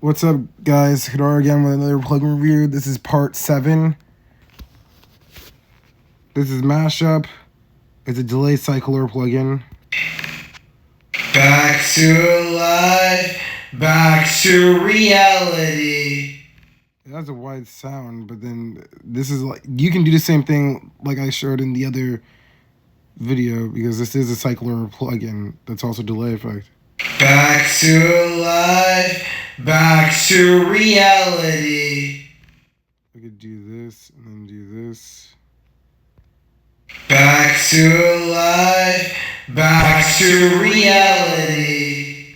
What's up, guys? Hidara again with another plugin review. This is part 7. This is Mashup. It's a delay cycler plugin. Back to life, back to reality. It has a wide sound, but then this is like, you can do the same thing like I showed in the other video, because this is a cycler plugin that's also delay effect. Back to life, back to reality. I could do this and then do this. Back to life, back to reality.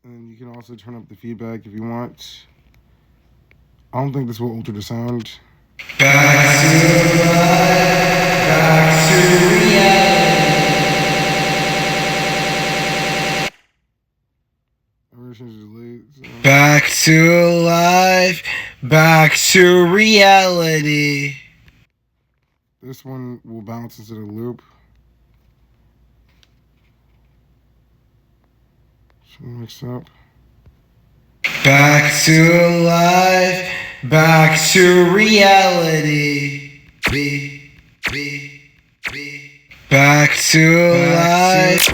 And you can also turn up the feedback if you want. I don't think this will alter the sound. Back to life, back to reality. Back to life, back to reality. This one will bounce into the loop. Should mix up. Back to life, back to reality. Back to life,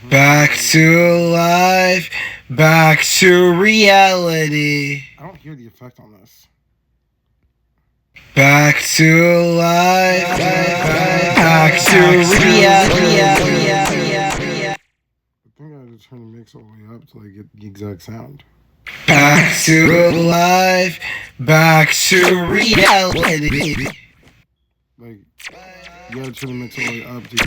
back to life, back to reality. I don't hear the effect on this. Back to life, back to reality. I think I had to turn the mix all the way up till I get the exact sound. Back to life, back to reality. Like, you gotta turn the mix all the way up to get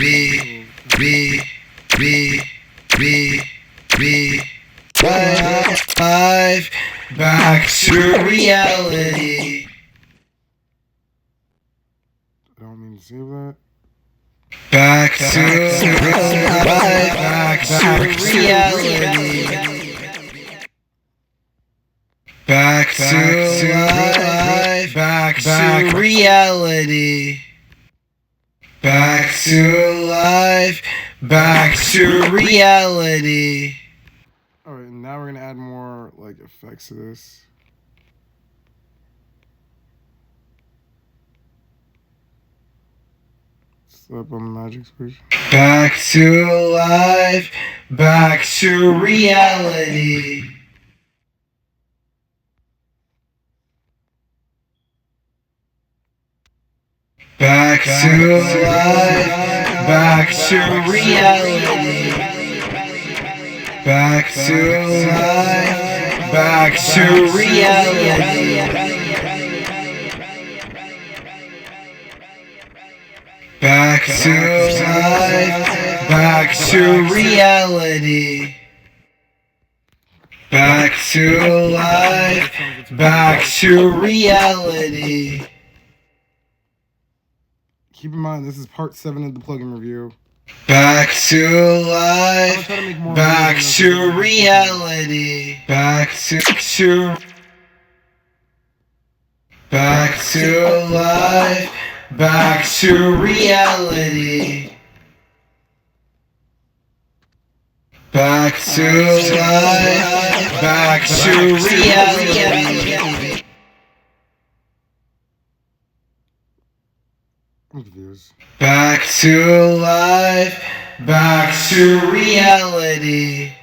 life, back to reality. I don't mean to say that. Back to life, back to reality. Back to life, back to reality. Back to life, back to reality. Alright, now we're gonna add more like effects to this. Slap on Magic Switch. Back to life, back to reality. Back to life, back to reality. Back to life, back to reality. Back to life, back to reality. Back to life, back to reality. Keep in mind, this is part 7 of the plugin review. Back to life, back to reality. Back to life, back to reality. Back to life, back to reality. I'm confused. Back to life, back to reality.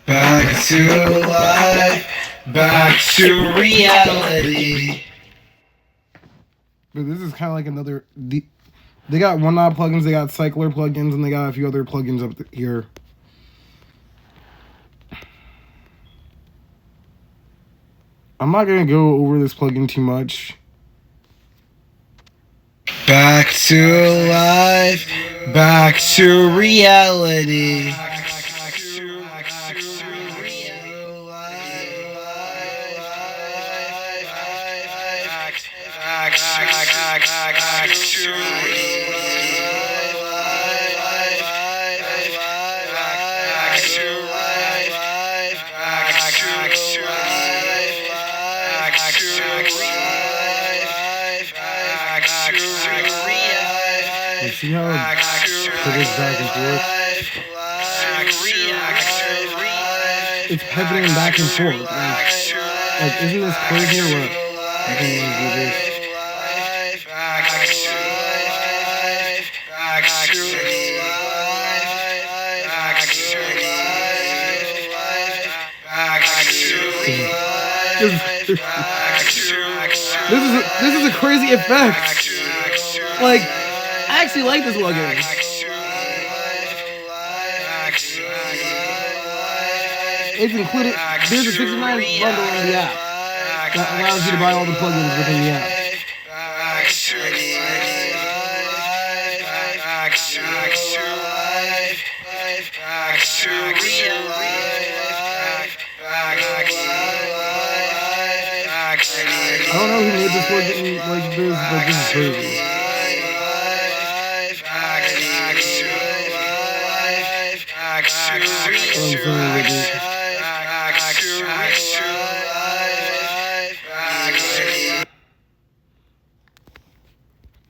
Back to life, back to reality. But this is kind of like another... They got one-knob plugins, they got cycler plugins, and they got a few other plugins up here. I'm not going to go over this plugin too much. Back to life, back to reality. You see how it goes back and forth? It's pivoting back and forth. Like isn't this crazy or what? I think I'm gonna do this. This is a crazy effect. Like, I actually like this plugin. It's included. There's a 69 bundle in the app that allows you to buy all the plugins within the app. I don't know who made this plugin like this, but this is crazy.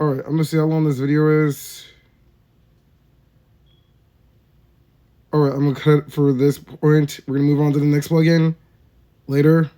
Alright, I'm gonna see how long this video is. Alright, I'm gonna cut it for this point. We're gonna move on to the next plugin later.